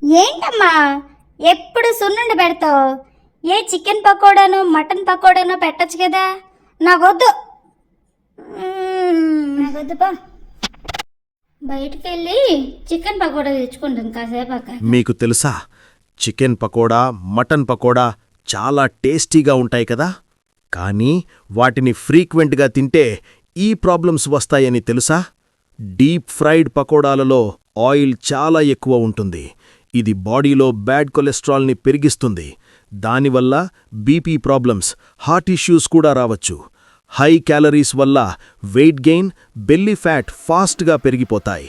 ఏంటమ్మా ఎప్పుడు సున్నుండి పెడతావు? ఏ చికెన్ పకోడాను మటన్ పకోడాను పెట్టచ్చు కదా. నాకొద్దు. నాకొద్దుపా. బయటికి వెళ్ళి చికెన్ పకోడా తెచ్చుకుంటాను కాసేపాక. మీకు తెలుసా, చికెన్ పకోడా మటన్ పకోడా చాలా టేస్టీగా ఉంటాయి కదా, కానీ వాటిని ఫ్రీక్వెంట్గా తింటే ఈ ప్రాబ్లమ్స్ వస్తాయని తెలుసా? డీప్ ఫ్రైడ్ పకోడాలలో ఆయిల్ చాలా ఎక్కువ ఉంటుంది. ఇది బాడీలో బ్యాడ్ కొలెస్ట్రాల్ని పెరిగిస్తుంది. దానివల్ల బీపీ ప్రాబ్లమ్స్, హార్ట్ ఇష్యూస్ కూడా రావచ్చు. హై క్యాలరీస్ వల్ల వెయిట్ గెయిన్, బెల్లీ ఫ్యాట్ ఫాస్ట్గా పెరిగిపోతాయి.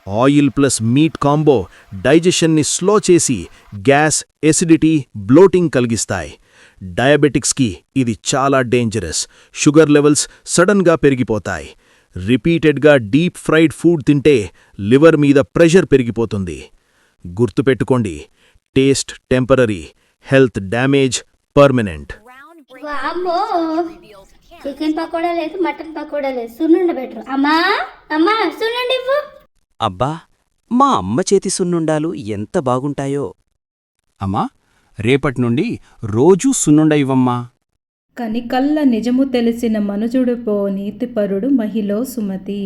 ఆయిల్ ప్లస్ మీట్ కాంబో డైజెషన్ని స్లో చేసి గ్యాస్, ఎసిడిటీ, బ్లోటింగ్ కలిగిస్తాయి. డయాబెటిక్స్కి ఇది చాలా డేంజరస్. షుగర్ లెవెల్స్ సడన్గా పెరిగిపోతాయి. రిపీటెడ్గా డీప్ ఫ్రైడ్ ఫుడ్ తింటే లివర్ మీద ప్రెషర్ పెరిగిపోతుంది. గుర్తుపెట్టుకోండి, taste temporary, health damage permanent. వామ్మో, చికెన్ పకోడా లేదు, మటన్ పకోడా లేదు, సున్నుండి బెటర్. అమ్మా అమ్మా సున్నుండి ఇవ్వు. అబ్బా, మా అమ్మ చేతి సున్నుండాలు ఎంత బాగుంటాయో. అమ్మా, రేపట్నుండి రోజూ సున్నుండ ఇవ్వమ్మా. కనికల్ల నిజము తెలిసిన మనుజుడు పో నీతిపరుడు మహిళో సుమతి.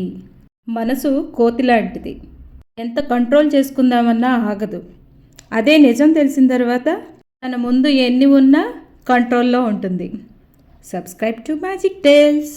మనసు కోతిలాంటిది, ఎంత కంట్రోల్ చేసుకుందామన్నా ఆగదు. అదే నిజం తెలిసిన తర్వాత తన ముందు ఎన్ని ఉన్నా కంట్రోల్లో ఉంటుంది. Subscribe to Magic tiles.